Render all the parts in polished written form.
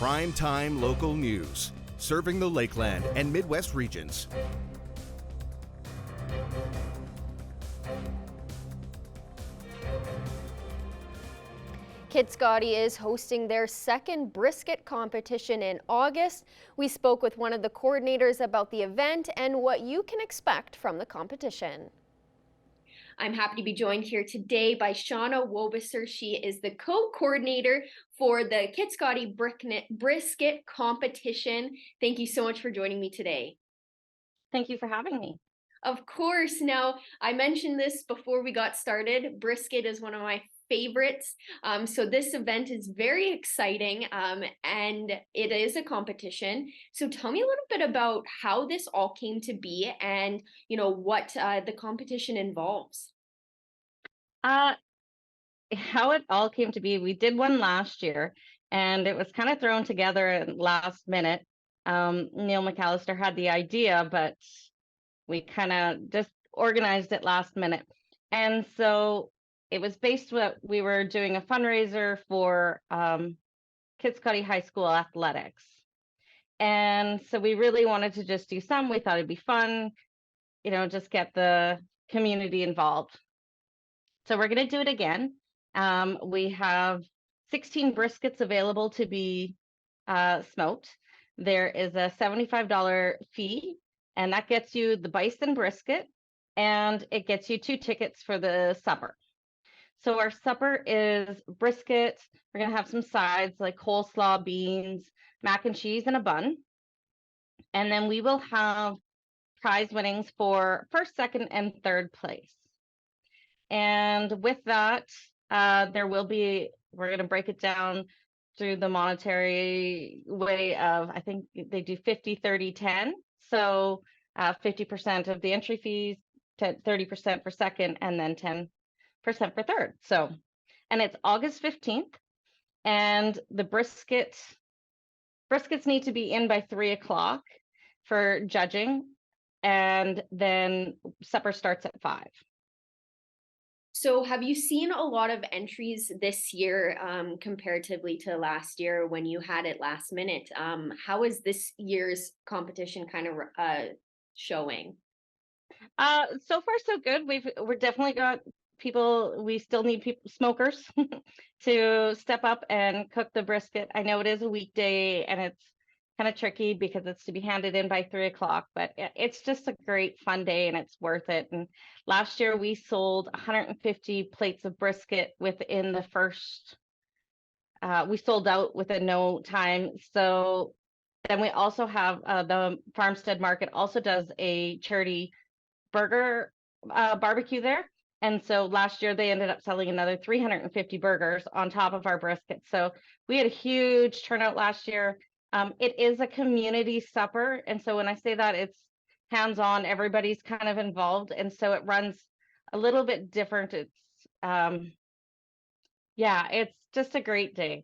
Prime time local news, serving the Lakeland and Midwest regions. Kit Scotty is hosting their second brisket competition in August. We spoke with one of the coordinators about the event and what you can expect from the competition. I'm happy to be joined here today by Shauna Wobesser. She is the co-coordinator for the Kit Scotty brisket competition. Thank you so much for joining me today. Thank you for having me. Of course. Now, I mentioned this before we got started. Brisket is one of my favorites. So this event is very exciting and it is a competition. So tell me a little bit about how this all came to be and, what the competition involves. How it all came to be, we did one last year and it was kind of thrown together at last minute. Neil McAllister had the idea, but we kind of just organized it last minute. And so it was based what we were doing a fundraiser for Kit Scotty High School athletics. And so we really wanted to just do some. We thought it'd be fun, just get the community involved. So we're going to do it again. We have 16 briskets available to be smoked. There is a $75 fee, and that gets you the bison brisket, and it gets you 2 tickets for the supper. So our supper is brisket. We're going to have some sides like coleslaw, beans, mac and cheese, and a bun. And then we will have prize winnings for first, second, and third place. And with that, we're going to break it down through the monetary way of, I think they do 50, 30, 10. So 50% of the entry fees, 30% for second, and then 10% for third. So, and it's August 15th, and the briskets need to be in by 3:00 for judging, and then supper starts at 5. So have you seen a lot of entries this year comparatively to last year when you had it last minute? How is this year's competition kind of showing? So far so good. We're definitely got people. We still need smokers to step up and cook the brisket. I know it is a weekday and it's kind of tricky because it's to be handed in by 3:00, but it's just a great fun day and it's worth it. And last year we sold 150 plates of brisket within the first. We sold out within no time. So then we also have the Farmstead Market also does a charity burger barbecue there. And so last year they ended up selling another 350 burgers on top of our brisket. So we had a huge turnout last year. It is a community supper. And so when I say that, it's hands-on, everybody's kind of involved. And so it runs a little bit different. It's, it's just a great day.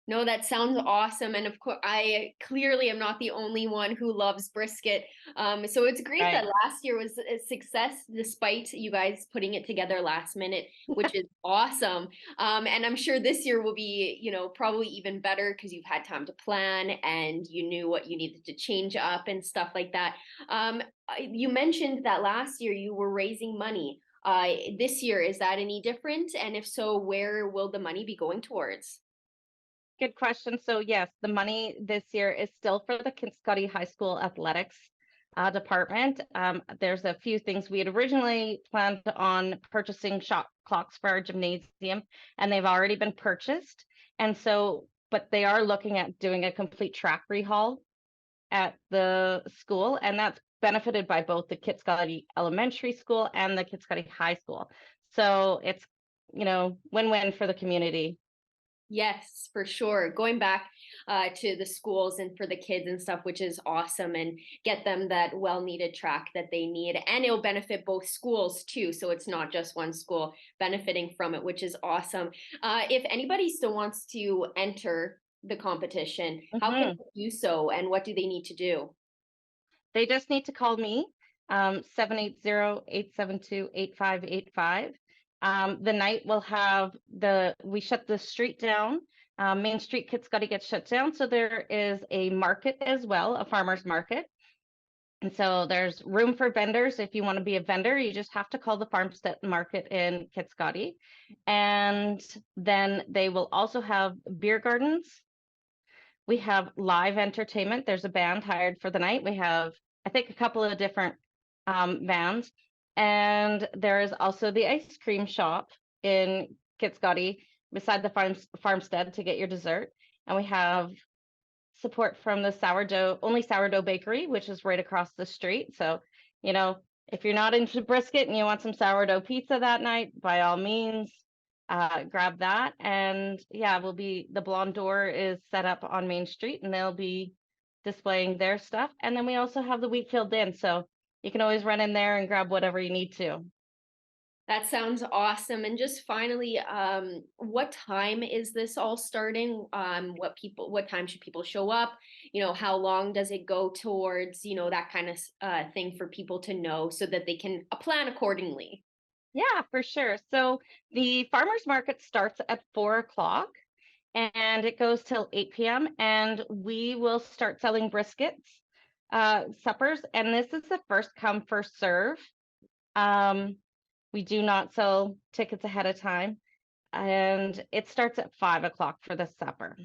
No, that sounds awesome. And of course, I clearly am not the only one who loves brisket. So it's great that last year was a success despite you guys putting it together last minute, which is awesome. And I'm sure this year will be, probably even better because you've had time to plan and you knew what you needed to change up and stuff like that. You mentioned that last year you were raising money. This year, is that any different? And if so, where will the money be going towards? Good question. So yes, the money this year is still for the Kit Scotty High School athletics department. There's a few things. We had originally planned on purchasing shot clocks for our gymnasium, and they've already been purchased. And so, but they are looking at doing a complete track rehaul at the school, and that's benefited by both the Kit Scotty Elementary School and the Kit Scotty High School. So it's, win-win for the community. Yes, for sure. Going back to the schools and for the kids and stuff, which is awesome, and get them that well-needed track that they need. And it'll benefit both schools too. So it's not just one school benefiting from it, which is awesome. If anybody still wants to enter the competition, how can they do so and what do they need to do? They just need to call me, 780-872-8585. The night we'll have we shut the street down Main Street Kitscoty gets shut down, so there is a market as well, a farmer's market. And so there's room for vendors. If you want to be a vendor, you just have to call the Farmstead Market in Kitscoty. And then they will also have beer gardens. We have live entertainment. There's a band hired for the night. We have, I think, a couple of different bands. And there is also the ice cream shop in Kitscoty beside the farmstead to get your dessert. And we have support from the only sourdough bakery, which is right across the street. So, you know, if you're not into brisket and you want some sourdough pizza that night, by all means, grab that. And yeah, the Blonde Door is set up on Main Street and they'll be displaying their stuff. And then we also have the Wheatfield Inn. So you can always run in there and grab whatever you need to. That sounds awesome. And just finally, what time is this all starting? What time should people show up? You know, how long does it go towards, you know, that kind of thing for people to know so that they can plan accordingly? Yeah, for sure. So the farmers market starts at 4 o'clock and it goes till 8 p.m. And we will start selling briskets, suppers. And this is the first come, first serve. We do not sell tickets ahead of time, and it starts at 5 o'clock for the supper.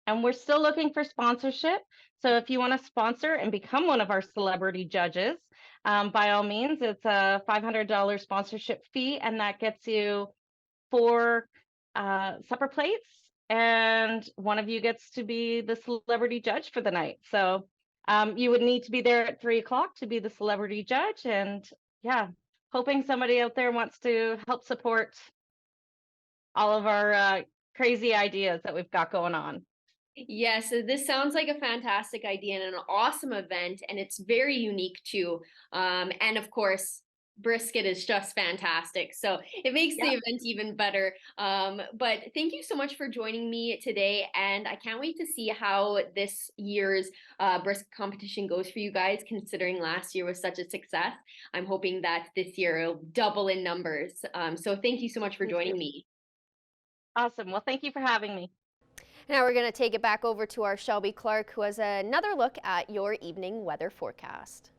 And we're still looking for sponsorship. So if you want to sponsor and become one of our celebrity judges, by all means, it's a $500 sponsorship fee, and that gets you 4 supper plates, and one of you gets to be the celebrity judge for the night. So you would need to be there at 3 o'clock to be the celebrity judge. And yeah, hoping somebody out there wants to help support all of our crazy ideas that we've got going on. Yes, so this sounds like a fantastic idea and an awesome event, and it's very unique too. And of course, brisket is just fantastic, so it makes the event even better. But thank you so much for joining me today, and I can't wait to see how this year's brisket competition goes for you guys, considering last year was such a success. I'm hoping that this year it'll double in numbers. So thank you so much for joining me. Awesome. Well, thank you for having me. Now we're going to take it back over to our Shelby Clark, who has another look at your evening weather forecast.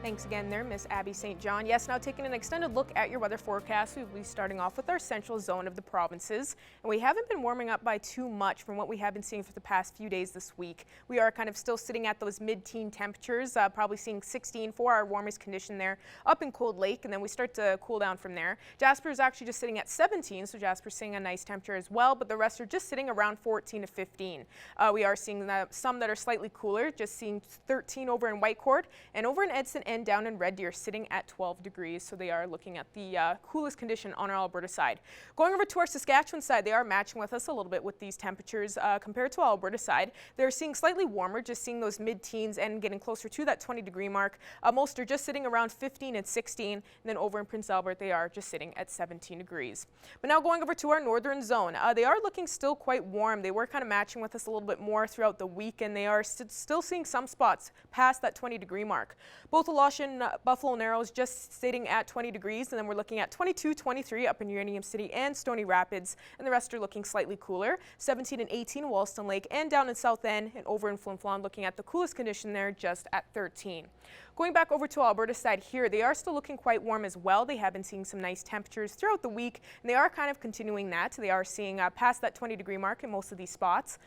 Thanks again there, Miss Abby St. John. Yes, now taking an extended look at your weather forecast, we'll be starting off with our central zone of the provinces. And we haven't been warming up by too much from what we have been seeing for the past few days this week. We are kind of still sitting at those mid-teen temperatures, probably seeing 16 for our warmest condition there up in Cold Lake, and then we start to cool down from there. Jasper is actually just sitting at 17, so Jasper's seeing a nice temperature as well, but the rest are just sitting around 14 to 15. We are seeing some that are slightly cooler, just seeing 13 over in Whitecourt, and over in Edson and down in Red Deer sitting at 12 degrees, so they are looking at the coolest condition on our Alberta side. Going over to our Saskatchewan side, they are matching with us a little bit with these temperatures compared to our Alberta side. They're seeing slightly warmer, just seeing those mid-teens and getting closer to that 20-degree mark. Most are just sitting around 15 and 16, and then over in Prince Albert, they are just sitting at 17 degrees. But now going over to our northern zone, they are looking still quite warm. They were kind of matching with us a little bit more throughout the week, and they are still seeing some spots past that 20-degree mark. Both Alosh and Buffalo Narrows just sitting at 20 degrees, and then we're looking at 22, 23 up in Uranium City and Stony Rapids, and the rest are looking slightly cooler. 17 and 18 Wollaston Lake and down in South End, and over in Flin Flon looking at the coolest condition there just at 13. Going back over to Alberta side here, they are still looking quite warm as well. They have been seeing some nice temperatures throughout the week, and they are kind of continuing that. They are seeing past that 20-degree mark in most of these spots.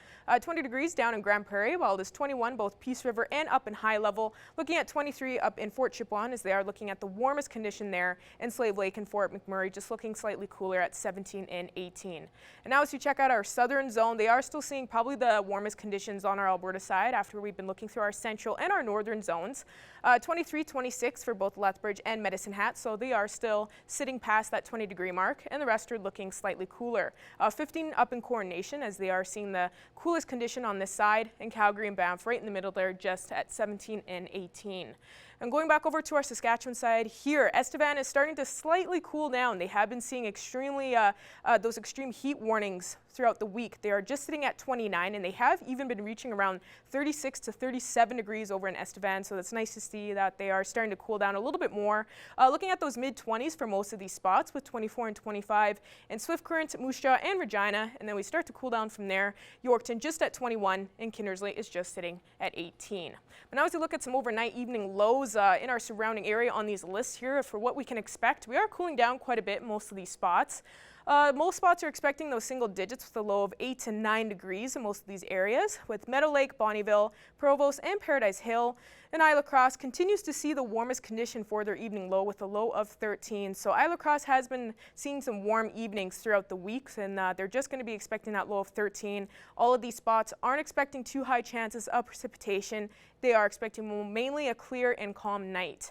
20 degrees down in Grand Prairie, while it is 21 both Peace River and up in High Level. Looking at 23 up in Fort Chipewyan, as they are looking at the warmest condition there in Slave Lake and Fort McMurray, just looking slightly cooler at 17 and 18. And now as you check out our southern zone, they are still seeing probably the warmest conditions on our Alberta side after we've been looking through our central and our northern zones. 23, 26 for both Lethbridge and Medicine Hat, so they are still sitting past that 20-degree mark, and the rest are looking slightly cooler. 15 up in Coronation, as they are seeing the coolest condition on this side, and Calgary and Banff right in the middle there just at 17 and 18. And going back over to our Saskatchewan side here, Estevan is starting to slightly cool down. They have been seeing those extreme heat warnings throughout the week. They are just sitting at 29, and they have even been reaching around 36 to 37 degrees over in Estevan. So that's nice to see that they are starting to cool down a little bit more. Looking at those mid-20s for most of these spots with 24 and 25 in Swift Current, Moose Jaw, and Regina. And then we start to cool down from there. Yorkton just at 21, and Kindersley is just sitting at 18. But now as we look at some overnight evening lows in our surrounding area on these lists here for what we can expect, we are cooling down quite a bit in most of these spots. Most spots are expecting those single digits with a low of 8 to 9 degrees in most of these areas, with Meadow Lake, Bonnyville, Provost, and Paradise Hill. And Isla Crosse continues to see the warmest condition for their evening low with a low of 13. So Isla Crosse has been seeing some warm evenings throughout the weeks, and they're just going to be expecting that low of 13. All of these spots aren't expecting too high chances of precipitation. They are expecting mainly a clear and calm night.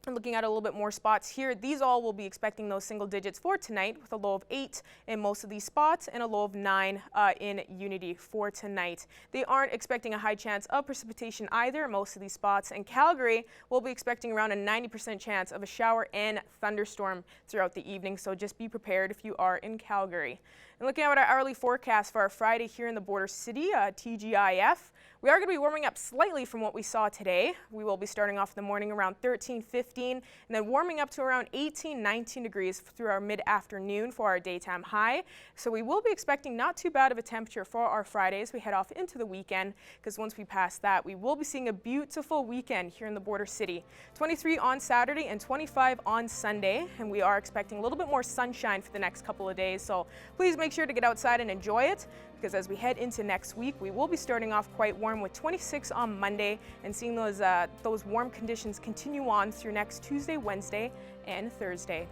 And looking at a little bit more spots here, these all will be expecting those single digits for tonight with a low of 8 in most of these spots and a low of 9 in Unity for tonight. They aren't expecting a high chance of precipitation either in most of these spots, and Calgary will be expecting around a 90% chance of a shower and thunderstorm throughout the evening, so just be prepared if you are in Calgary. And looking at our hourly forecast for our Friday here in the Border City, TGIF, we are going to be warming up slightly from what we saw today. We will be starting off in the morning around 13, 15, and then warming up to around 18, 19 degrees through our mid-afternoon for our daytime high. So we will be expecting not too bad of a temperature for our Friday as we head off into the weekend, because once we pass that, we will be seeing a beautiful weekend here in the Border City. 23 on Saturday and 25 on Sunday, and we are expecting a little bit more sunshine for the next couple of days. So please make sure to get outside and enjoy it, because as we head into next week, we will be starting off quite warm with 26 on Monday and seeing those warm conditions continue on through next Tuesday, Wednesday, and Thursday.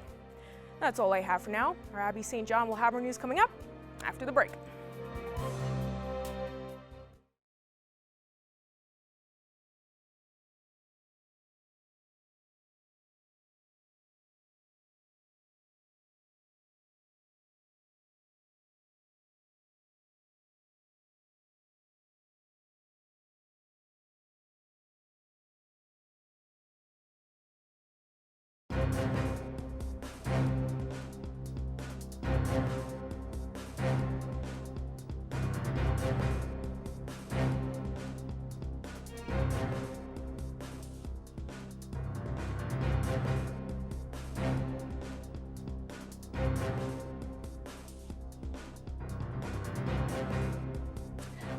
That's all I have for now. Our Abby St. John will have our news coming up after the break.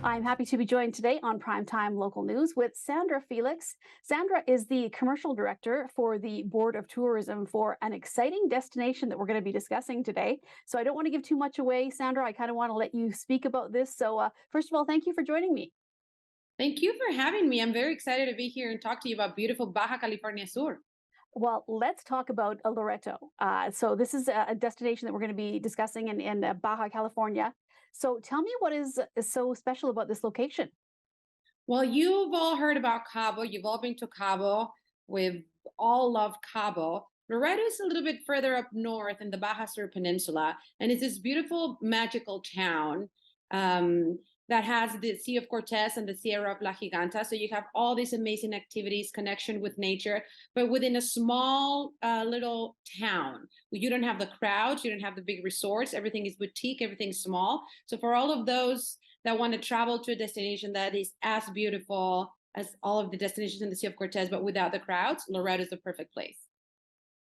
I'm happy to be joined today on Primetime Local News with Sandra Felix. Sandra is the Commercial Director for the Board of Tourism for an exciting destination that we're going to be discussing today. So I don't want to give too much away, Sandra. I kind of want to let you speak about this. So first of all, thank you for joining me. Thank you for having me. I'm very excited to be here and talk to you about beautiful Baja California Sur. Well, let's talk about Loreto. So this is a destination that we're going to be discussing in Baja California. So tell me what is so special about this location? Well, you've all heard about Cabo. You've all been to Cabo. We've all loved Cabo. Loreto is a little bit further up north in the Baja Sur Peninsula, and it's this beautiful, magical town that has the Sea of Cortez and the Sierra of La Giganta. So you have all these amazing activities, connection with nature, but within a small little town. You don't have the crowds, you don't have the big resorts. Everything is boutique, everything's small. So for all of those that want to travel to a destination that is as beautiful as all of the destinations in the Sea of Cortez, but without the crowds, Loreto is the perfect place.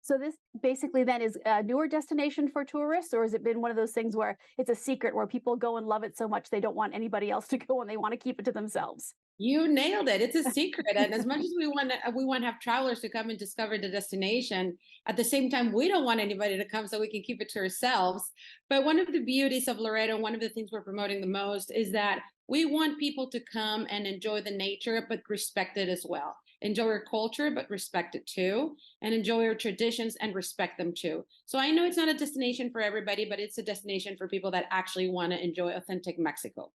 So this basically then is a newer destination for tourists, or has it been one of those things where it's a secret where people go and love it so much they don't want anybody else to go and they want to keep it to themselves? You nailed it. It's a secret. And as much as we want to have travelers to come and discover the destination, at the same time, we don't want anybody to come so we can keep it to ourselves. But one of the beauties of Loreto, one of the things we're promoting the most is that we want people to come and enjoy the nature, but respect it as well. Enjoy our culture, but respect it too, and enjoy our traditions and respect them too. So I know it's not a destination for everybody, but it's a destination for people that actually want to enjoy authentic Mexico.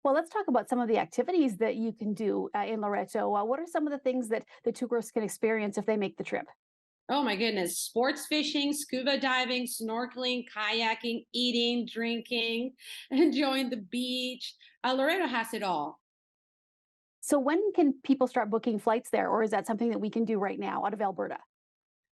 Well, let's talk about some of the activities that you can do in Loreto. What are some of the things that the tourists can experience if they make the trip? Oh my goodness. Sports fishing, scuba diving, snorkeling, kayaking, eating, drinking, enjoying the beach. Loreto has it all. So when can people start booking flights there, or is that something that we can do right now out of Alberta?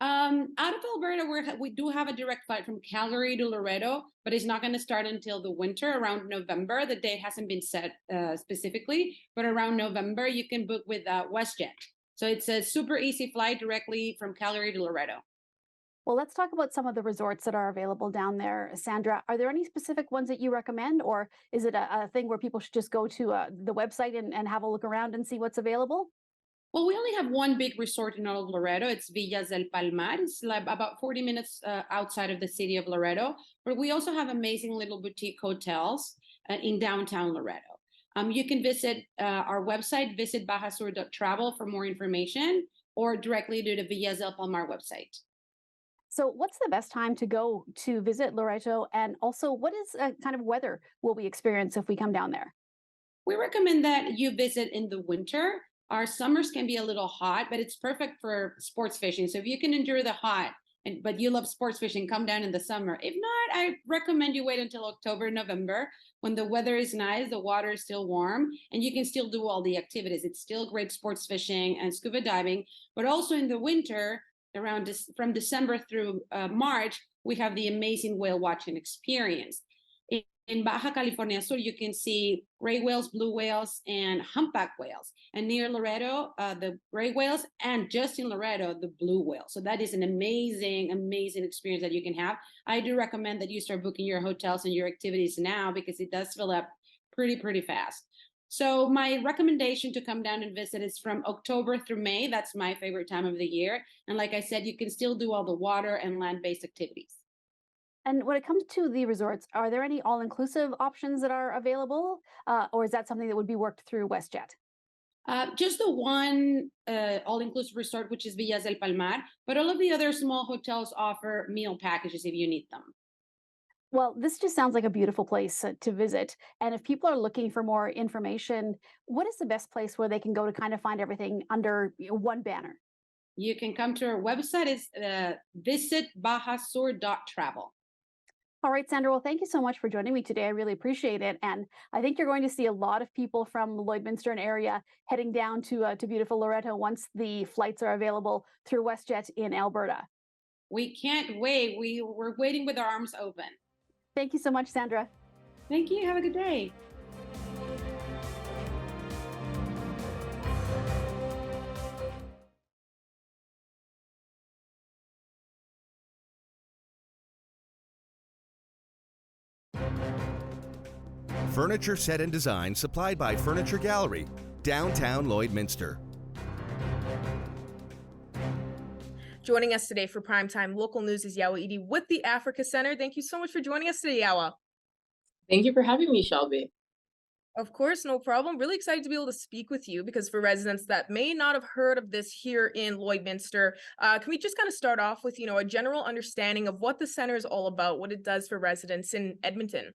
Out of Alberta, we do have a direct flight from Calgary to Loretto, but it's not going to start until the winter, around November. The date hasn't been set specifically, but around November, you can book with WestJet. So it's a super easy flight directly from Calgary to Loretto. Well, let's talk about some of the resorts that are available down there. Sandra, are there any specific ones that you recommend, or is it a thing where people should just go to the website and have a look around and see what's available? Well, we only have one big resort in all of Loretto. It's Villas del Palmar. It's like about 40 minutes outside of the city of Loretto. But we also have amazing little boutique hotels in downtown Loretto. You can visit our website, visit bajasur.travel for more information, or directly to the Villas del Palmar website. So what's the best time to go to visit Loretto? And also, what is kind of weather will we experience if we come down there? We recommend that you visit in the winter. Our summers can be a little hot, but it's perfect for sports fishing. So if you can endure the hot, but you love sports fishing, come down in the summer. If not, I recommend you wait until October, November, when the weather is nice, the water is still warm, and you can still do all the activities. It's still great sports fishing and scuba diving, but also in the winter, from December through March, we have the amazing whale watching experience. In Baja California Sur, you can see gray whales, blue whales, and humpback whales. And near Loretto, the gray whales, and just in Loretto, the blue whale. So that is an amazing, amazing experience that you can have. I do recommend that you start booking your hotels and your activities now, because it does fill up pretty fast. So my recommendation to come down and visit is from October through May. That's my favorite time of the year. And like I said, you can still do all the water and land-based activities. And when it comes to the resorts, are there any all-inclusive options that are available, or is that something that would be worked through WestJet? Just the one all-inclusive resort, which is Villas del Palmar, but all of the other small hotels offer meal packages if you need them. Well, this just sounds like a beautiful place to visit. And if people are looking for more information, what is the best place where they can go to kind of find everything under one banner? You can come to our website. It's visit bajasur.travel. All right, Sandra. Well, thank you so much for joining me today. I really appreciate it. And I think you're going to see a lot of people from the Lloydminster and area heading down to beautiful Loretto once the flights are available through WestJet in Alberta. We can't wait. We're waiting with our arms open. Thank you so much, Sandra. Thank you. Have a good day. Furniture set and design supplied by Furniture Gallery, downtown Lloydminster. Joining us today for Primetime Local News is Yawa Edie with the Africa Center. Thank you so much for joining us today, Yawa. Thank you for having me, Shelby. Of course, no problem. Really excited to be able to speak with you, because for residents that may not have heard of this here in Lloydminster, can we just kind of start off with, a general understanding of what the center is all about, what it does for residents in Edmonton?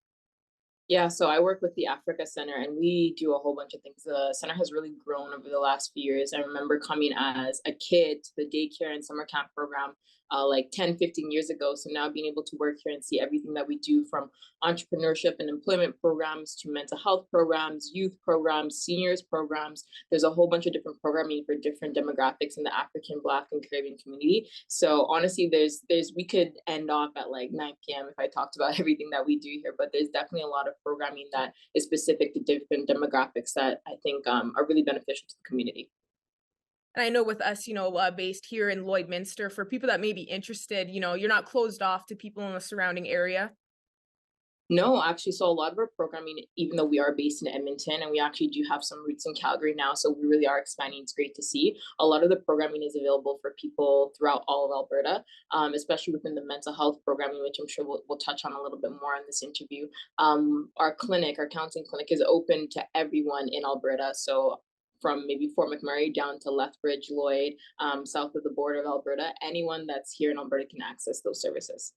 Yeah, so I work with the Africa Center, and we do a whole bunch of things. The center has really grown over the last few years. I remember coming as a kid to the daycare and summer camp program like 10, 15 years ago. So now being able to work here and see everything that we do, from entrepreneurship and employment programs to mental health programs, youth programs, seniors programs. There's a whole bunch of different programming for different demographics in the African, Black, and Caribbean community. So honestly, we could end off at like 9 p.m. if I talked about everything that we do here, but there's definitely a lot of programming that is specific to different demographics that I think are really beneficial to the community. And I know with us, based here in Lloydminster, for people that may be interested, you're not closed off to people in the surrounding area. No, actually, so a lot of our programming, even though we are based in Edmonton and we actually do have some roots in Calgary now, so we really are expanding. It's great to see. A lot of the programming is available for people throughout all of Alberta, especially within the mental health programming, which I'm sure we'll touch on a little bit more in this interview. Our counseling clinic is open to everyone in Alberta. So from maybe Fort McMurray down to Lethbridge, Lloyd, south of the border of Alberta, anyone that's here in Alberta can access those services.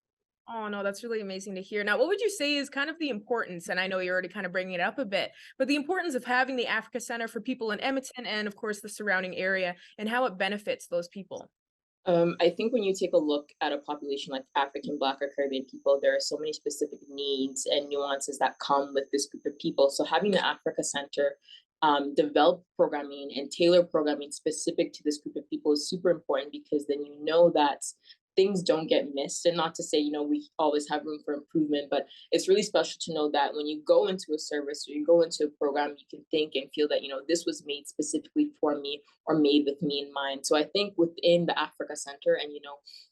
Oh, no, that's really amazing to hear. Now, what would you say is kind of the importance, and I know you're already kind of bringing it up a bit, but the importance of having the Africa Center for people in Edmonton and, of course, the surrounding area, and how it benefits those people? I think when you take a look at a population like African, Black, or Caribbean people, there are so many specific needs and nuances that come with this group of people. So having the Africa Center develop programming and tailor programming specific to this group of people is super important, because then you know that things don't get missed. And not to say, we always have room for improvement, but it's really special to know that when you go into a service or you go into a program, you can think and feel that, this was made specifically for me or made with me in mind. So I think within the Africa Center and,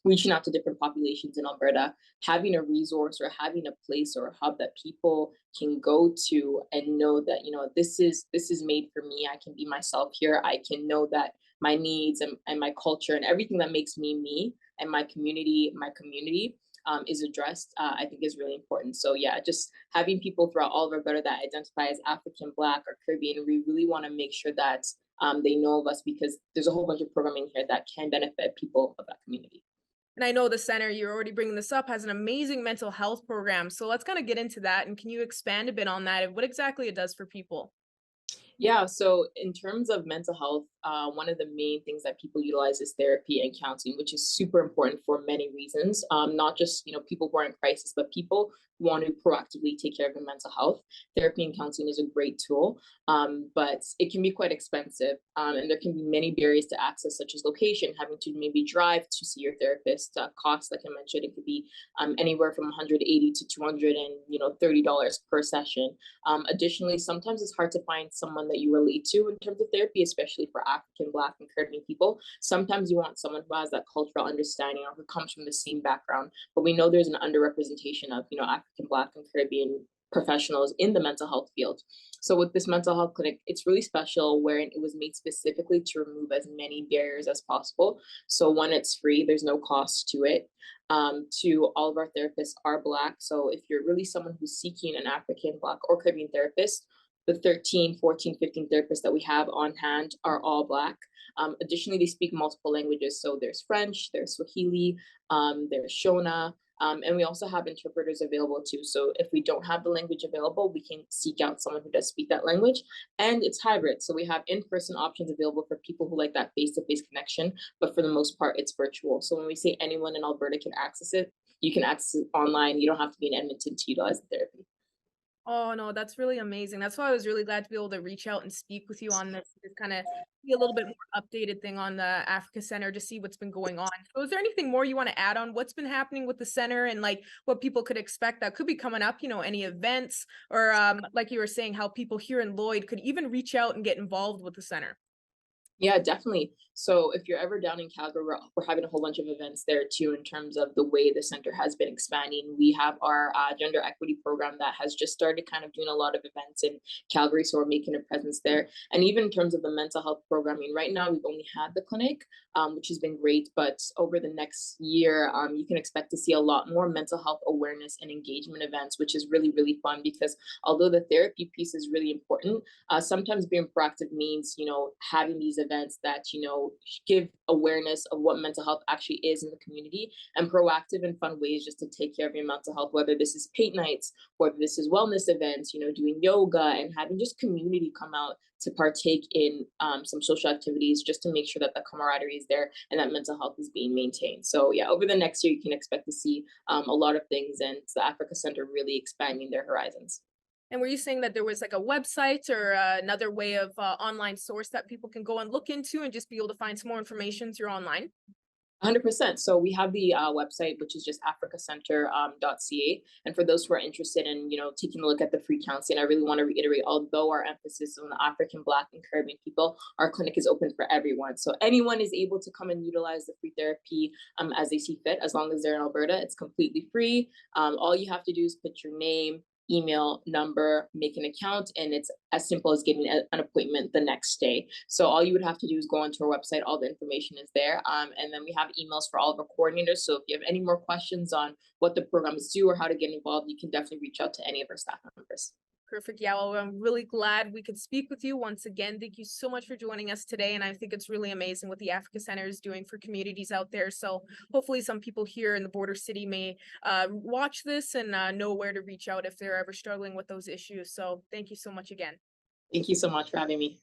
reaching out to different populations in Alberta, having a resource or having a place or a hub that people can go to and know that, this is made for me. I can be myself here. I can know that my needs and my culture and everything that makes me and my community is addressed, I think is really important. So yeah, just having people throughout all of Alberta that identify as African, Black, or Caribbean, we really want to make sure that they know of us, because there's a whole bunch of programming here that can benefit people of that community. And I know the center, you're already bringing this up, has an amazing mental health program. So let's kind of get into that. And can you expand a bit on that and what exactly it does for people? Yeah, so in terms of mental health, one of the main things that people utilize is therapy and counseling, which is super important for many reasons. Not just people who are in crisis, but people who want to proactively take care of their mental health. Therapy and counseling is a great tool, but it can be quite expensive, and there can be many barriers to access, such as location, having to maybe drive to see your therapist. Costs, like I mentioned, it could be anywhere from $180 to $230 per session. Additionally, sometimes it's hard to find someone that you relate to in terms of therapy, especially for African, Black, and Caribbean people. Sometimes you want someone who has that cultural understanding or who comes from the same background, but we know there's an underrepresentation of, African, Black, and Caribbean professionals in the mental health field. So with this mental health clinic, it's really special, wherein it was made specifically to remove as many barriers as possible. So one, it's free, there's no cost to it. Two, all of our therapists are Black. So if you're really someone who's seeking an African, Black, or Caribbean therapist, the 13, 14, 15 therapists that we have on hand are all Black. Additionally, they speak multiple languages. So there's French, there's Swahili, there's Shona, and we also have interpreters available too. So if we don't have the language available, we can seek out someone who does speak that language. And it's hybrid. So we have in-person options available for people who like that face-to-face connection, but for the most part, it's virtual. So when we say anyone in Alberta can access it, you can access it online. You don't have to be in Edmonton to utilize the therapy. Oh, no, that's really amazing. That's why I was really glad to be able to reach out and speak with you on this, just kind of be a little bit more updated thing on the Africa Center to see what's been going on. So is there anything more you want to add on what's been happening with the center and like what people could expect that could be coming up, any events or like you were saying, how people here in Lloyd could even reach out and get involved with the center? Yeah, definitely. So if you're ever down in Calgary, we're having a whole bunch of events there too, in terms of the way the center has been expanding. We have our gender equity program that has just started kind of doing a lot of events in Calgary. So we're making a presence there. And even in terms of the mental health programming, right now we've only had the clinic, which has been great. But over the next year, you can expect to see a lot more mental health awareness and engagement events, which is really, really fun, because although the therapy piece is really important, sometimes being proactive means, having these events that, give awareness of what mental health actually is in the community, and proactive and fun ways just to take care of your mental health, whether this is paint nights, whether this is wellness events, doing yoga, and having just community come out to partake in some social activities, just to make sure that the camaraderie is there and that mental health is being maintained. So yeah, over the next year, you can expect to see a lot of things, and the Africa Center really expanding their horizons. And were you saying that there was like a website or another way of online source that people can go and look into and just be able to find some more information through online? 100%. So we have the website, which is just africacenter.ca. And for those who are interested in, taking a look at the free counseling, I really want to reiterate, although our emphasis on the African, Black, and Caribbean people, our clinic is open for everyone. So anyone is able to come and utilize the free therapy as they see fit, as long as they're in Alberta. It's completely free. All you have to do is put your name, email, number, make an account, and it's as simple as getting an appointment the next day. So all you would have to do is go onto our website. All the information is there. And then we have emails for all of our coordinators. So if you have any more questions on what the programs do or how to get involved, you can definitely reach out to any of our staff members. Perfect. Yeah, well, I'm really glad we could speak with you once again. Thank you so much for joining us today. And I think it's really amazing what the Africa Center is doing for communities out there. So hopefully some people here in the border city may watch this and know where to reach out if they're ever struggling with those issues. So thank you so much again. Thank you so much for having me.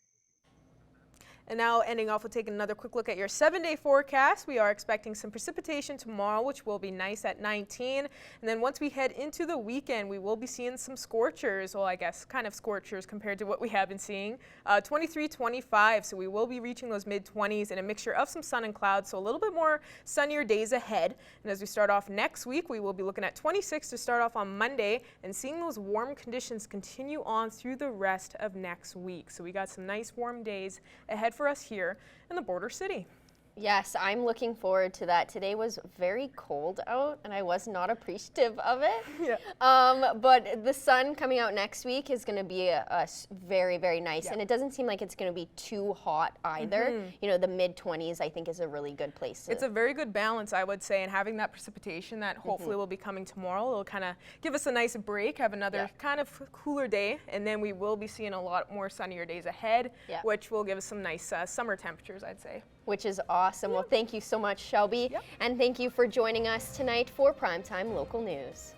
And now ending off, we'll take another quick look at your 7-day forecast. We are expecting some precipitation tomorrow, which will be nice at 19. And then once we head into the weekend, we will be seeing some scorchers. Well, I guess kind of scorchers compared to what we have been seeing. 23, 25. So we will be reaching those mid-20s and a mixture of some sun and clouds. So a little bit more sunnier days ahead. And as we start off next week, we will be looking at 26 to start off on Monday and seeing those warm conditions continue on through the rest of next week. So we got some nice warm days ahead for us here in the border city. Yes, I'm looking forward to that. Today was very cold out and I was not appreciative of it. Yeah. But the sun coming out next week is going to be very, very nice. Yeah. And it doesn't seem like it's going to be too hot either. You know, the mid-20s I think is a really good place. It's a very good balance, I would say, and having that precipitation that hopefully will be coming tomorrow, it'll kind of give us a nice break, have another kind of cooler day, and then we will be seeing a lot more sunnier days ahead, which will give us some nice summer temperatures, I'd say. Which is awesome. Well, thank you so much, Shelby. And thank you for joining us tonight for Primetime Local News.